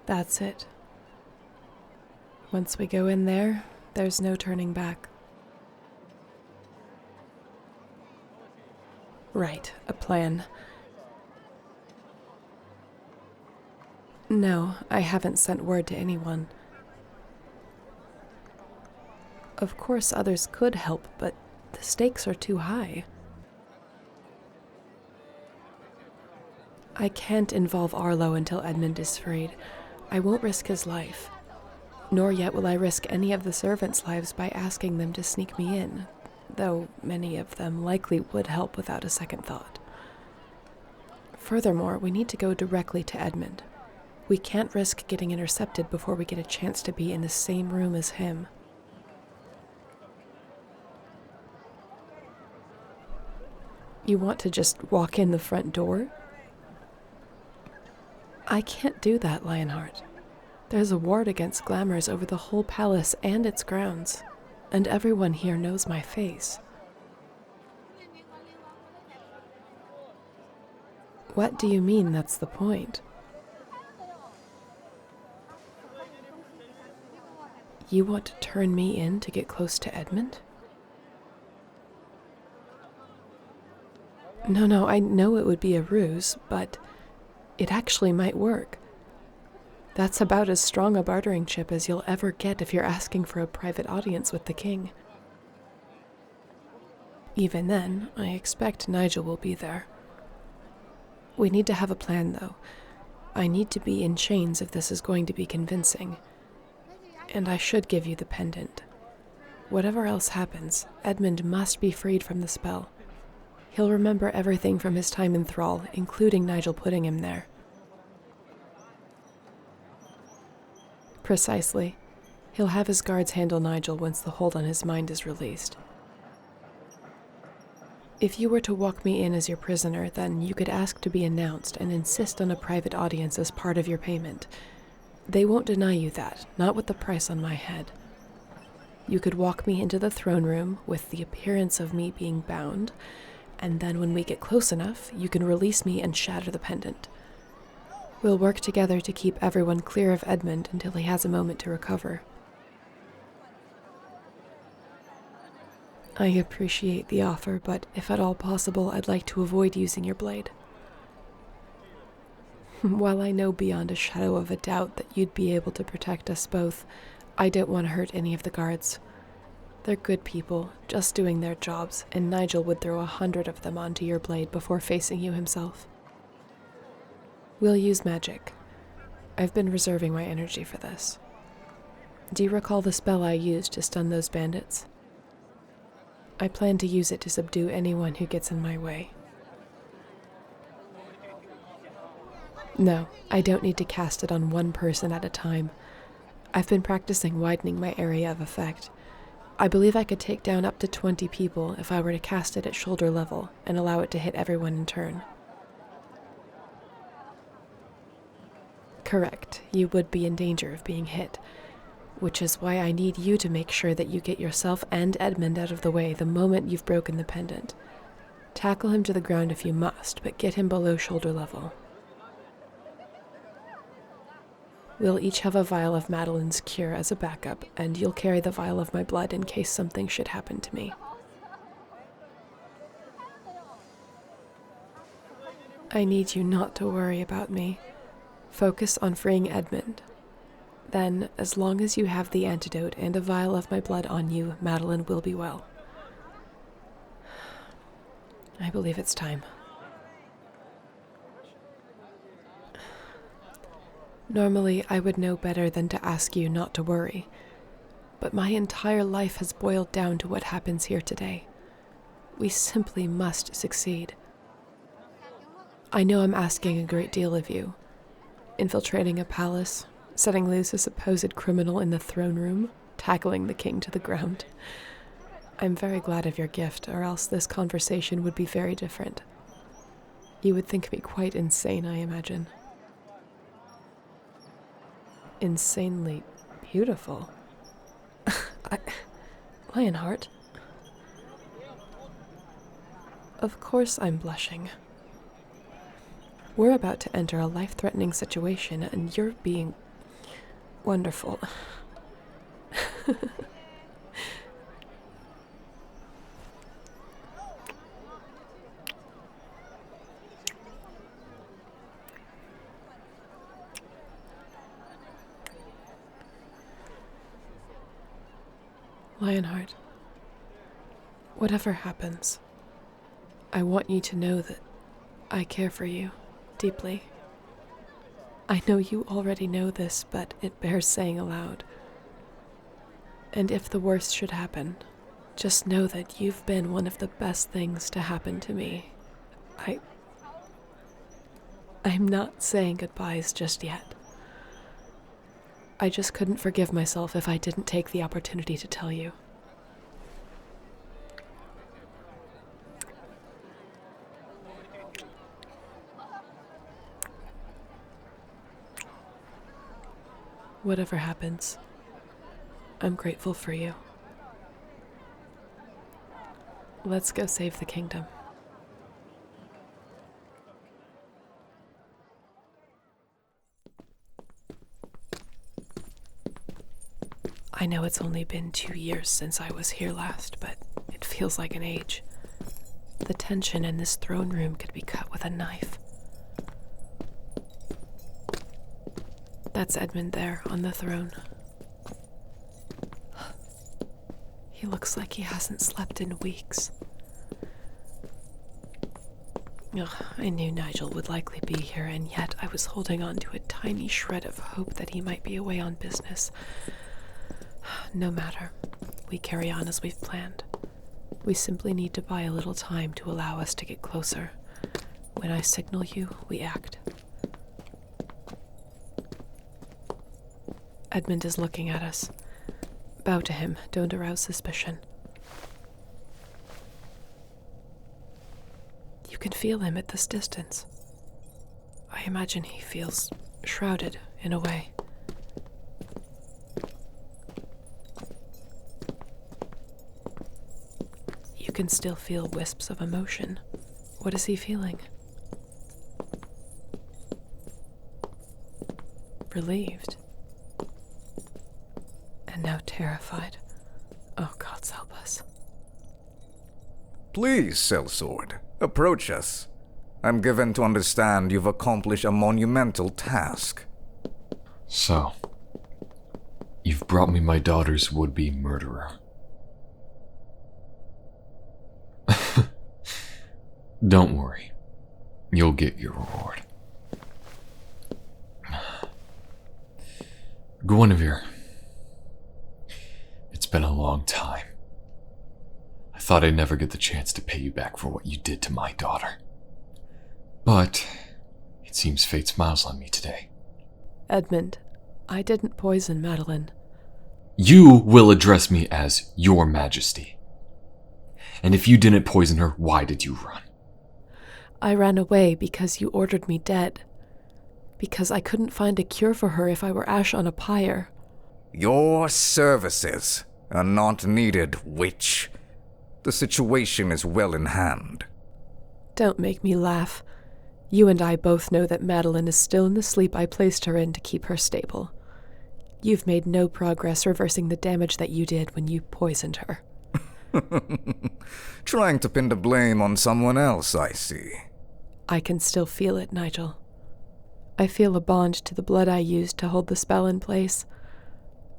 That's it. Once we go in there, there's no turning back. Right, a plan. No, I haven't sent word to anyone. Of course others could help, but the stakes are too high. I can't involve Arlo until Edmund is freed. I won't risk his life. Nor yet will I risk any of the servants' lives by asking them to sneak me in, though many of them likely would help without a second thought. Furthermore, we need to go directly to Edmund. We can't risk getting intercepted before we get a chance to be in the same room as him. You want to just walk in the front door? I can't do that, Lionheart. There's a ward against glamours over the whole palace and its grounds, and everyone here knows my face. What do you mean that's the point? You want to turn me in to get close to Edmund? No, I know it would be a ruse, but it actually might work. That's about as strong a bartering chip as you'll ever get if you're asking for a private audience with the king. Even then, I expect Nigel will be there. We need to have a plan, though. I need to be in chains if this is going to be convincing. And I should give you the pendant. Whatever else happens, Edmund must be freed from the spell. He'll remember everything from his time in thrall, including Nigel putting him there. Precisely. He'll have his guards handle Nigel once the hold on his mind is released. If you were to walk me in as your prisoner, then you could ask to be announced and insist on a private audience as part of your payment. They won't deny you that, not with the price on my head. You could walk me into the throne room with the appearance of me being bound, and then when we get close enough, you can release me and shatter the pendant. We'll work together to keep everyone clear of Edmund until he has a moment to recover. I appreciate the offer, but if at all possible, I'd like to avoid using your blade. While I know beyond a shadow of a doubt that you'd be able to protect us both, I don't want to hurt any of the guards. They're good people, just doing their jobs, and Nigel would throw 100 of them onto your blade before facing you himself. We'll use magic. I've been reserving my energy for this. Do you recall the spell I used to stun those bandits? I plan to use it to subdue anyone who gets in my way. No, I don't need to cast it on one person at a time. I've been practicing widening my area of effect. I believe I could take down up to 20 people if I were to cast it at shoulder level and allow it to hit everyone in turn. Correct, you would be in danger of being hit, which is why I need you to make sure that you get yourself and Edmund out of the way the moment you've broken the pendant. Tackle him to the ground if you must, but get him below shoulder level. We'll each have a vial of Madeline's cure as a backup, and you'll carry the vial of my blood in case something should happen to me. I need you not to worry about me. Focus on freeing Edmund. Then, as long as you have the antidote and a vial of my blood on you, Madeline will be well. I believe it's time. Normally, I would know better than to ask you not to worry, but my entire life has boiled down to what happens here today. We simply must succeed. I know I'm asking a great deal of you. Infiltrating a palace, setting loose a supposed criminal in the throne room, tackling the king to the ground. I'm very glad of your gift, or else this conversation would be very different. You would think me quite insane, I imagine. Insanely beautiful. Lionheart. Of course I'm blushing. We're about to enter a life-threatening situation, and you're being Wonderful. Lionheart, whatever happens, I want you to know that I care for you deeply. I know you already know this, but it bears saying aloud. And if the worst should happen, just know that you've been one of the best things to happen to me. I'm not saying goodbyes just yet. I just couldn't forgive myself if I didn't take the opportunity to tell you. Whatever happens, I'm grateful for you. Let's go save the kingdom. I know it's only been 2 years since I was here last, but it feels like an age. The tension in this throne room could be cut with a knife. That's Edmund there on the throne. He looks like he hasn't slept in weeks. Ugh, I knew Nigel would likely be here, and yet I was holding on to a tiny shred of hope that he might be away on business. No matter. We carry on as we've planned. We simply need to buy a little time to allow us to get closer. When I signal you, we act. Edmund is looking at us. Bow to him. Don't arouse suspicion. You can feel him at this distance. I imagine he feels shrouded in a way. You can still feel wisps of emotion. What is he feeling? Relieved. And now terrified. Oh, gods help us. Please, sellsword, approach us. I'm given to understand you've accomplished a monumental task. So, you've brought me my daughter's would-be murderer. Don't worry. You'll get your reward. Guinevere. It's been a long time. I thought I'd never get the chance to pay you back for what you did to my daughter. But it seems fate smiles on me today. Edmund, I didn't poison Madeline. You will address me as Your Majesty. And if you didn't poison her, why did you run? I ran away because you ordered me dead. Because I couldn't find a cure for her if I were ash on a pyre. Your services are not needed, witch. The situation is well in hand. Don't make me laugh. You and I both know that Madeline is still in the sleep I placed her in to keep her stable. You've made no progress reversing the damage that you did when you poisoned her. Trying to pin the blame on someone else, I see. I can still feel it, Nigel. I feel a bond to the blood I used to hold the spell in place,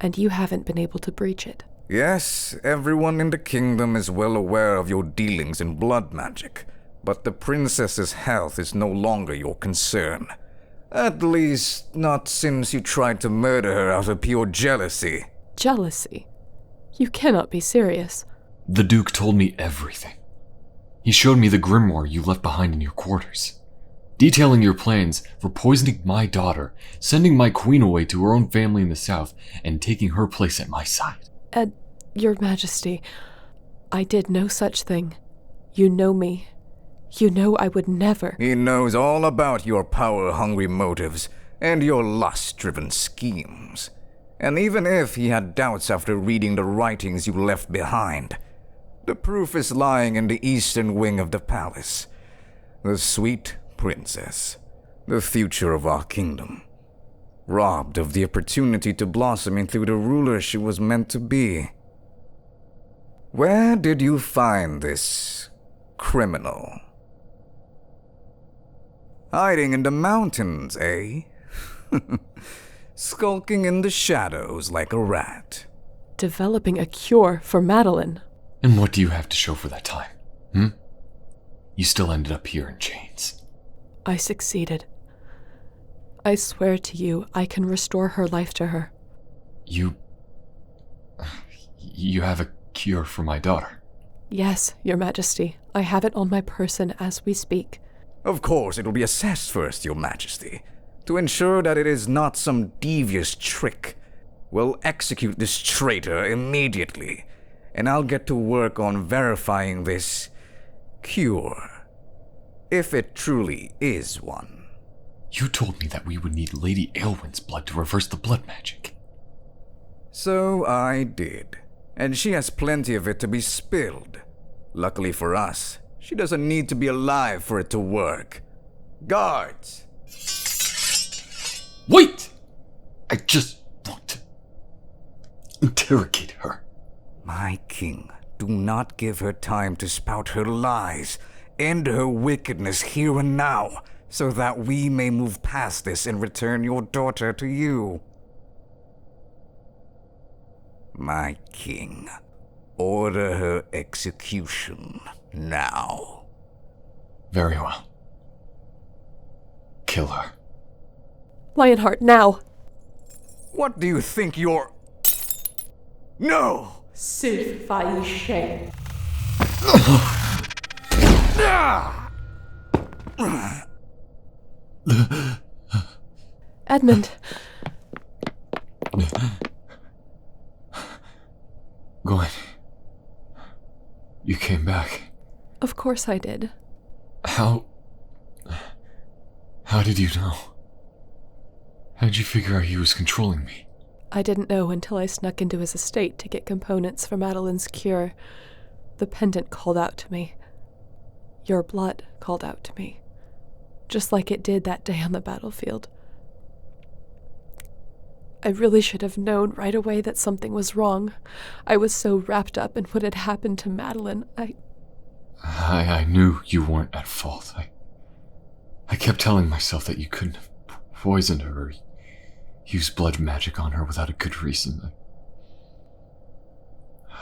and you haven't been able to breach it. Yes, everyone in the kingdom is well aware of your dealings in blood magic, but the princess's health is no longer your concern. At least, not since you tried to murder her out of pure jealousy. Jealousy? You cannot be serious. The Duke told me everything. He showed me the grimoire you left behind in your quarters, detailing your plans for poisoning my daughter, sending my queen away to her own family in the south, and taking her place at my side. Your Majesty, I did no such thing. You know me. You know I would never. He knows all about your power-hungry motives and your lust-driven schemes. And even if he had doubts after reading the writings you left behind, the proof is lying in the eastern wing of the palace. The sweet princess, the future of our kingdom. robbed of the opportunity to blossom into the ruler she was meant to be. Where did you find this criminal? Hiding in the mountains, eh? Skulking in the shadows like a rat. Developing a cure for Madeline. And what do you have to show for that time? You still ended up here in chains. I succeeded. I swear to you, I can restore her life to her. You have a cure for my daughter? Yes, Your Majesty. I have it on my person as we speak. Of course, it will be assessed first, Your Majesty, to ensure that it is not some devious trick. We'll execute this traitor immediately, and I'll get to work on verifying this cure, if it truly is one. You told me that we would need Lady Aelswyth's blood to reverse the blood magic. So I did, and she has plenty of it to be spilled. Luckily for us, she doesn't need to be alive for it to work. Guards! Wait! I just want to interrogate her. My king, do not give her time to spout her lies. End her wickedness here and now, so that we may move past this and return your daughter to you. My king, order her execution now. Very well. Kill her. Lionheart, now! What do you think you're... No! Sylph-Faye. Edmund. Gwen, you came back. Of course I did. How did you know? How did you figure out he was controlling me? I didn't know until I snuck into his estate to get components for Madeline's cure. The pendant called out to me. Your blood called out to me. Just like it did that day on the battlefield. I really should have known right away that something was wrong. I was so wrapped up in what had happened to Madeline. I knew you weren't at fault. I kept telling myself that you couldn't have poisoned her or used blood magic on her without a good reason.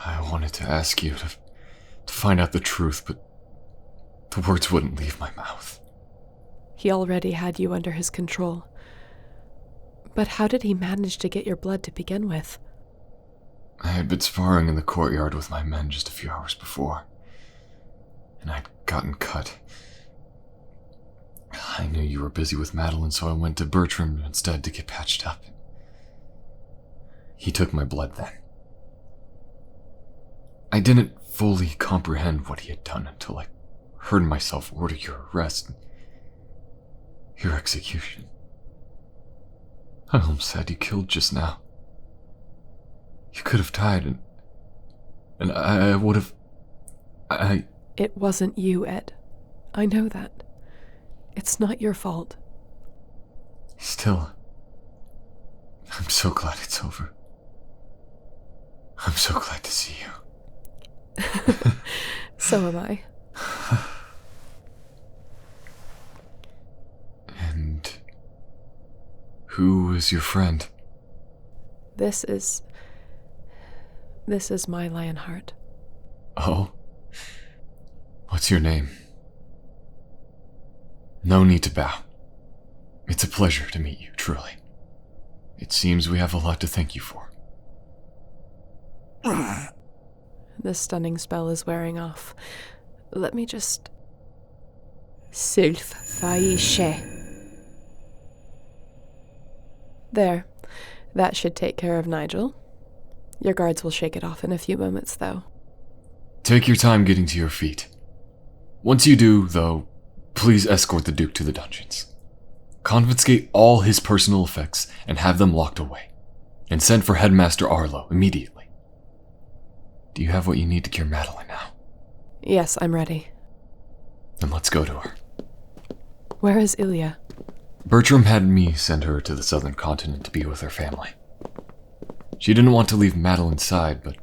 I wanted to ask you to find out the truth, but the words wouldn't leave my mouth. He already had you under his control. But how did he manage to get your blood to begin with? I had been sparring in the courtyard with my men just a few hours before, and I'd gotten cut. I knew you were busy with Madeline, so I went to Bertram instead to get patched up. He took my blood then. I didn't fully comprehend what he had done until I heard myself order your arrest and your execution. I almost had you killed just now. You could have died, and I would have... It wasn't you, Ed. I know that. It's not your fault. Still, I'm so glad it's over. I'm so glad to see you. So am I. And who is your friend? This is my Lionheart. Oh? What's your name? No need to bow. It's a pleasure to meet you, truly. It seems we have a lot to thank you for. The stunning spell is wearing off. Let me just... Sylph-Faye. There. That should take care of Nigel. Your guards will shake it off in a few moments, though. Take your time getting to your feet. Once you do, though, please escort the Duke to the dungeons. Confiscate all his personal effects and have them locked away. And send for Headmaster Arlo immediately. Do you have what you need to cure Madeline now? Yes, I'm ready. Then let's go to her. Where is Ilya? Bertram had me send her to the southern continent to be with her family. She didn't want to leave Madeline's side, but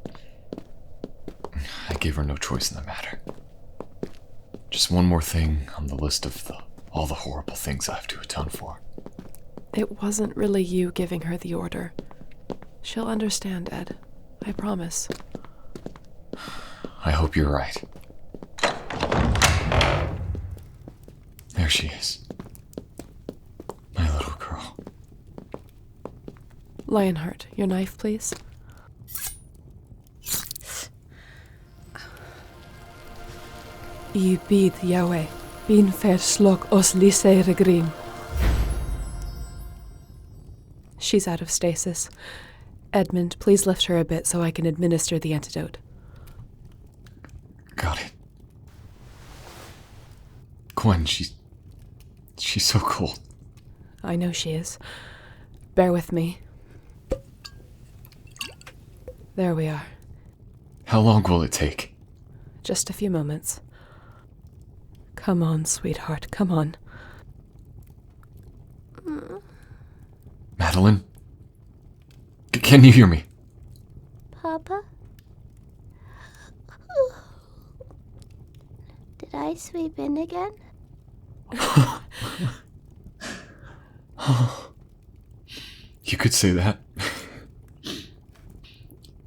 I gave her no choice in the matter. Just one more thing on the list of all the horrible things I have to atone for. It wasn't really you giving her the order. She'll understand, Ed. I promise. I hope you're right. There she is. My little girl. Lionheart, your knife, please. I bid Yahweh, bin verslok os lise regrim. She's out of stasis. Edmund, please lift her a bit so I can administer the antidote. Got it. Gwen, she's so cold. I know she is. Bear with me. There we are. How long will it take? Just a few moments. Come on, sweetheart, come on. Madeline? Can you hear me? Papa? Did I sweep in again? You could say that.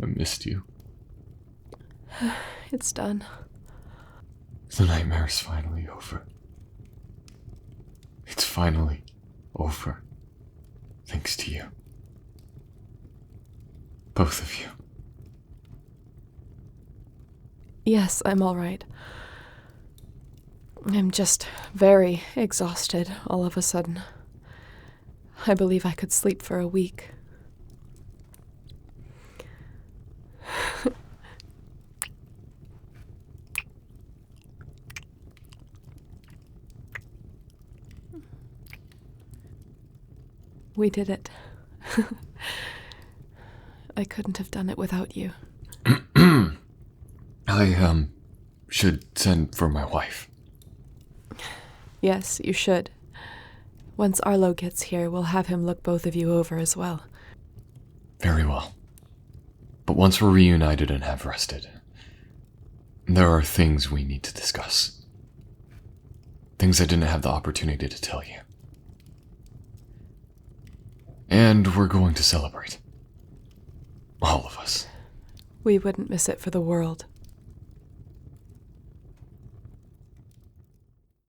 I missed you. It's done. The nightmare's finally over. It's finally over. Thanks to you. Both of you. Yes, I'm all right. I'm just very exhausted all of a sudden. I believe I could sleep for a week. We did it. I couldn't have done it without you. I, should send for my wife. Yes, you should. Once Arlo gets here, we'll have him look both of you over as well. Very well. But once we're reunited and have rested, there are things we need to discuss. Things I didn't have the opportunity to tell you. And we're going to celebrate. All of us. We wouldn't miss it for the world.